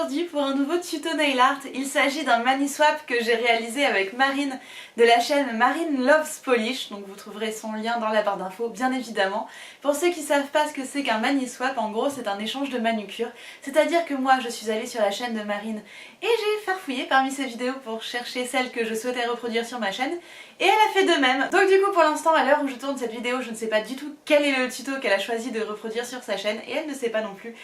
aujourd'hui pour un nouveau tuto nail art. Il s'agit d'un mani swap que j'ai réalisé avec Marine de la chaîne Marine Loves Polish. Donc vous trouverez son lien dans la barre d'infos bien évidemment. Pour ceux qui ne savent pas ce que c'est qu'un mani swap, en gros c'est un échange de manucure. C'est-à-dire que moi je suis allée sur la chaîne de Marine et j'ai farfouillé parmi ses vidéos pour chercher celle que je souhaitais reproduire sur ma chaîne. Et elle a fait de même. Donc du coup pour l'instant à l'heure où je tourne cette vidéo je ne sais pas du tout quel est le tuto qu'elle a choisi de reproduire sur sa chaîne. Et elle ne sait pas non plus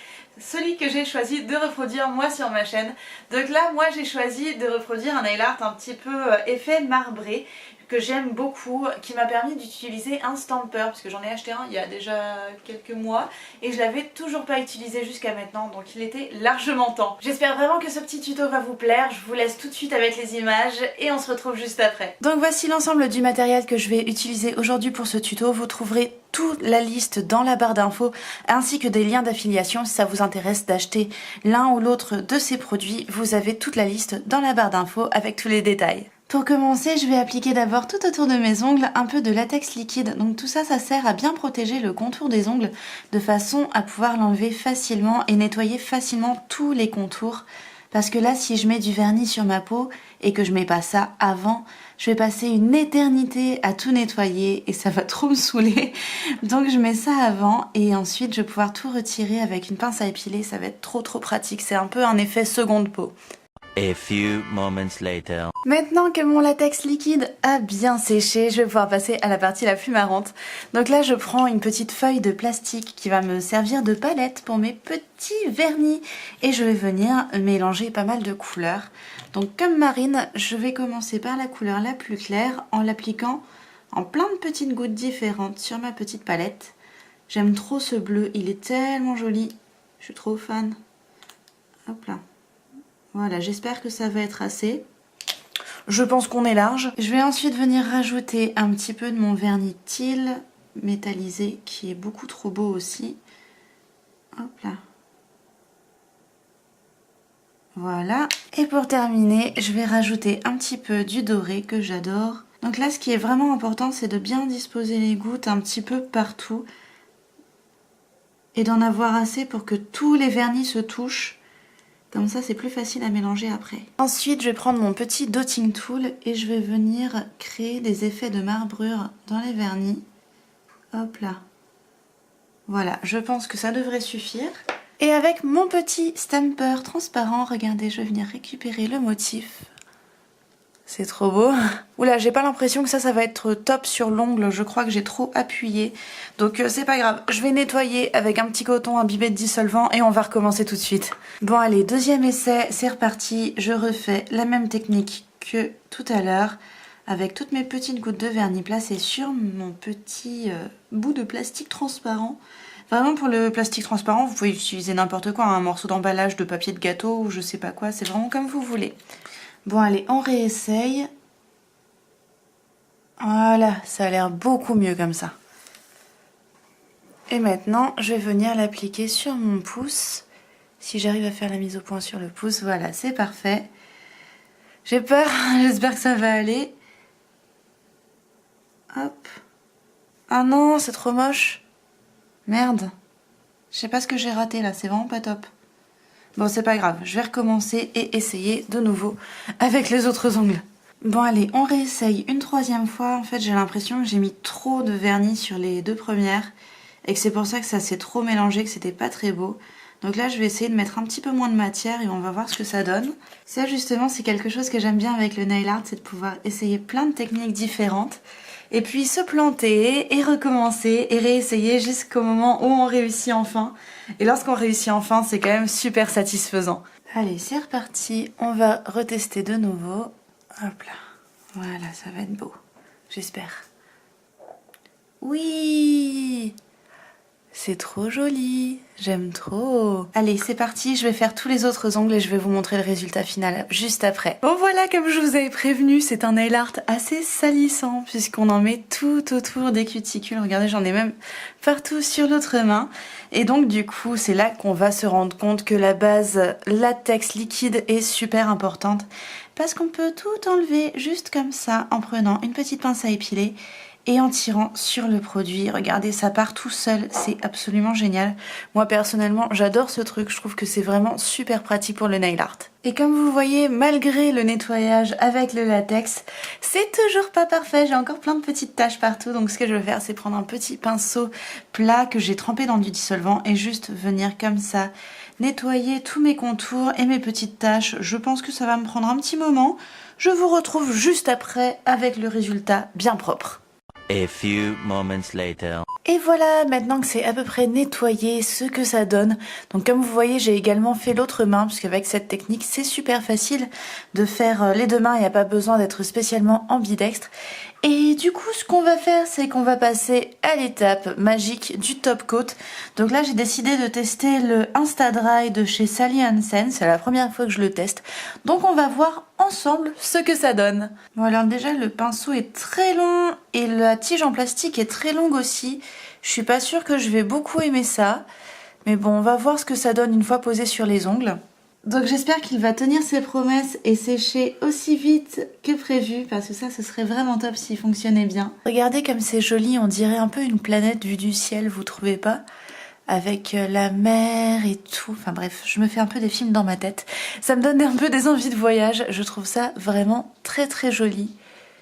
celui que j'ai choisi de reproduire moi sur ma chaîne. Donc là moi j'ai choisi de reproduire un nail art un petit peu effet marbré que j'aime beaucoup, qui m'a permis d'utiliser un stamper parce que j'en ai acheté un il y a déjà quelques mois et je l'avais toujours pas utilisé jusqu'à maintenant, donc il était largement temps. J'espère vraiment que ce petit tuto va vous plaire, je vous laisse tout de suite avec les images et on se retrouve juste après. Donc voici l'ensemble du matériel que je vais utiliser aujourd'hui pour ce tuto. Vous trouverez toute la liste dans la barre d'infos ainsi que des liens d'affiliation si ça vous intéresse d'acheter l'un ou l'autre de ces produits. Vous avez toute la liste dans la barre d'infos avec tous les détails. Pour commencer, je vais appliquer d'abord tout autour de mes ongles un peu de latex liquide. Donc tout ça, ça sert à bien protéger le contour des ongles de façon à pouvoir l'enlever facilement et nettoyer facilement tous les contours. Parce que là, si je mets du vernis sur ma peau et que je mets pas ça avant, je vais passer une éternité à tout nettoyer et ça va trop me saouler. Donc je mets ça avant et ensuite je vais pouvoir tout retirer avec une pince à épiler. Ça va être trop pratique. C'est un peu un effet seconde peau. A few moments later. Maintenant que mon latex liquide a bien séché, je vais pouvoir passer à la partie la plus marrante. Donc là je prends une petite feuille de plastique qui va me servir de palette pour mes petits vernis et je vais venir mélanger pas mal de couleurs. Donc comme Marine, je vais commencer par la couleur la plus claire en l'appliquant en plein de petites gouttes différentes sur ma petite palette. J'aime trop ce bleu, il est tellement joli, je suis trop fan. Hop là. Voilà, j'espère que ça va être assez. Je pense qu'on est large. Je vais ensuite venir rajouter un petit peu de mon vernis teal métallisé qui est beaucoup trop beau aussi. Hop là. Voilà. Et pour terminer, je vais rajouter un petit peu du doré que j'adore. Donc là, ce qui est vraiment important, c'est de bien disposer les gouttes un petit peu partout. Et d'en avoir assez pour que tous les vernis se touchent. Comme ça, c'est plus facile à mélanger après. Ensuite, je vais prendre mon petit dotting tool et je vais venir créer des effets de marbrure dans les vernis. Hop là. Voilà, je pense que ça devrait suffire. Et avec mon petit stamper transparent, regardez, je vais venir récupérer le motif. C'est trop beau. Oula, j'ai pas l'impression que ça va être top sur l'ongle. Je crois que j'ai trop appuyé. Donc c'est pas grave. Je vais nettoyer avec un petit coton imbibé de dissolvant et on va recommencer tout de suite. Bon allez, deuxième essai, c'est reparti. Je refais la même technique que tout à l'heure avec toutes mes petites gouttes de vernis placées sur mon petit bout de plastique transparent. Vraiment pour le plastique transparent, vous pouvez utiliser n'importe quoi, un morceau d'emballage de papier de gâteau ou je sais pas quoi. C'est vraiment comme vous voulez. Bon allez, on réessaye. Voilà, ça a l'air beaucoup mieux comme ça. Et maintenant, je vais venir l'appliquer sur mon pouce. Si j'arrive à faire la mise au point sur le pouce, voilà, c'est parfait. J'ai peur, j'espère que ça va aller. Hop. Ah non, c'est trop moche. Merde. Je sais pas ce que j'ai raté là, c'est vraiment pas top. Bon, c'est pas grave, je vais recommencer et essayer de nouveau avec les autres ongles. Bon allez, on réessaye une troisième fois. En fait, j'ai l'impression que j'ai mis trop de vernis sur les deux premières et que c'est pour ça que ça s'est trop mélangé, que c'était pas très beau. Donc là, je vais essayer de mettre un petit peu moins de matière et on va voir ce que ça donne. Ça, justement, c'est quelque chose que j'aime bien avec le nail art, c'est de pouvoir essayer plein de techniques différentes et puis se planter et recommencer et réessayer jusqu'au moment où on réussit enfin. Et lorsqu'on réussit enfin, c'est quand même super satisfaisant. Allez, c'est reparti. On va retester de nouveau. Hop là. Voilà, ça va être beau. J'espère. Oui! C'est trop joli, j'aime trop. Allez, c'est parti, je vais faire tous les autres ongles et je vais vous montrer le résultat final juste après. Bon voilà, comme je vous avais prévenu, c'est un nail art assez salissant puisqu'on en met tout autour des cuticules. Regardez, j'en ai même partout sur l'autre main. Et donc du coup, c'est là qu'on va se rendre compte que la base latex liquide est super importante parce qu'on peut tout enlever juste comme ça en prenant une petite pince à épiler. et en tirant sur le produit. Regardez, ça part tout seul, c'est absolument génial. Moi personnellement, j'adore ce truc, je trouve que c'est vraiment super pratique pour le nail art. Et comme vous voyez, malgré le nettoyage avec le latex, c'est toujours pas parfait, j'ai encore plein de petites taches partout. Donc ce que je vais faire, c'est prendre un petit pinceau plat que j'ai trempé dans du dissolvant et juste venir comme ça nettoyer tous mes contours et mes petites taches. Je pense que ça va me prendre un petit moment. Je vous retrouve juste après avec le résultat bien propre. A few moments later. Et voilà, maintenant que c'est à peu près nettoyé, ce que ça donne. Donc comme vous voyez, j'ai également fait l'autre main, parce qu'avec cette technique, c'est super facile de faire les deux mains, il n'y a pas besoin d'être spécialement ambidextre. Et du coup, ce qu'on va faire, c'est qu'on va passer à l'étape magique du top coat. Donc là, j'ai décidé de tester le Insta Dry de chez Sally Hansen. C'est la première fois que je le teste. Donc on va voir ensemble ce que ça donne. Bon alors déjà, le pinceau est très long et la tige en plastique est très longue aussi. Je suis pas sûre que je vais beaucoup aimer ça. Mais bon, on va voir ce que ça donne une fois posé sur les ongles. Donc j'espère qu'il va tenir ses promesses et sécher aussi vite que prévu, parce que ça, ce serait vraiment top s'il fonctionnait bien. Regardez comme c'est joli, on dirait un peu une planète vue du ciel, vous trouvez pas? Avec la mer et tout, enfin bref, je me fais un peu des films dans ma tête. Ça me donne un peu des envies de voyage, je trouve ça vraiment très très joli.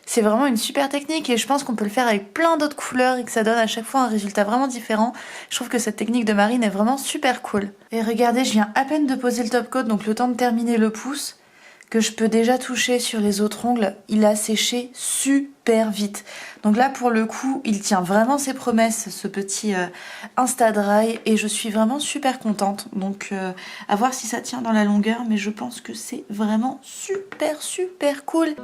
C'est vraiment une super technique et je pense qu'on peut le faire avec plein d'autres couleurs et que ça donne à chaque fois un résultat vraiment différent. Je trouve que cette technique de Marine est vraiment super cool. Et regardez, je viens à peine de poser le top coat, donc le temps de terminer le pouce, que je peux déjà toucher sur les autres ongles. Il a séché super vite. Donc là, pour le coup, il tient vraiment ses promesses, ce petit Insta Dry, et je suis vraiment super contente. Donc à voir si ça tient dans la longueur, mais je pense que c'est vraiment super super cool.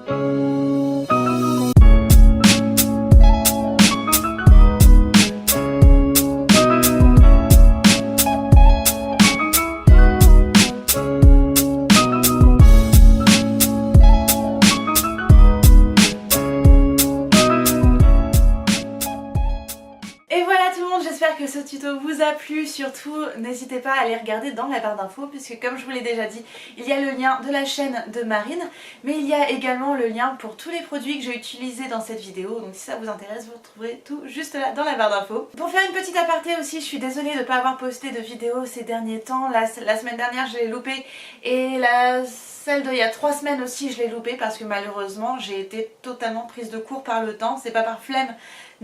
J'espère que ce tuto vous a plu, surtout n'hésitez pas à aller regarder dans la barre d'infos puisque comme je vous l'ai déjà dit, il y a le lien de la chaîne de Marine, mais il y a également le lien pour tous les produits que j'ai utilisés dans cette vidéo, donc si ça vous intéresse vous retrouverez tout juste là dans la barre d'infos. Pour faire une petite aparté aussi, je suis désolée de ne pas avoir posté de vidéo ces derniers temps, la semaine dernière je l'ai loupé et celle d'il y a 3 semaines aussi je l'ai loupé parce que malheureusement j'ai été totalement prise de court par le temps, c'est pas par flemme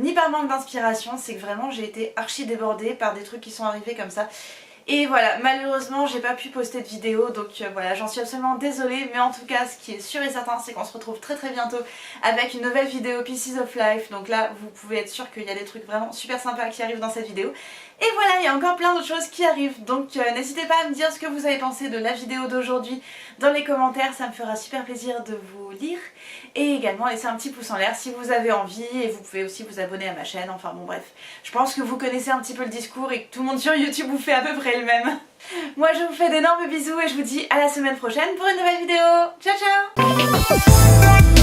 ni par manque d'inspiration, c'est que vraiment j'ai été archi débordée par des trucs qui sont arrivés comme ça. Et voilà, malheureusement j'ai pas pu poster de vidéo, donc voilà, j'en suis absolument désolée, mais en tout cas ce qui est sûr et certain c'est qu'on se retrouve très très bientôt avec une nouvelle vidéo Pieces of Life, donc là vous pouvez être sûr qu'il y a des trucs vraiment super sympas qui arrivent dans cette vidéo. Et voilà, il y a encore plein d'autres choses qui arrivent, donc n'hésitez pas à me dire ce que vous avez pensé de la vidéo d'aujourd'hui dans les commentaires, ça me fera super plaisir de vous lire. Et également laisser un petit pouce en l'air si vous avez envie, et vous pouvez aussi vous abonner à ma chaîne, enfin bon bref. Je pense que vous connaissez un petit peu le discours et que tout le monde sur YouTube vous fait à peu près le même. Moi je vous fais d'énormes bisous et je vous dis à la semaine prochaine pour une nouvelle vidéo. Ciao ciao.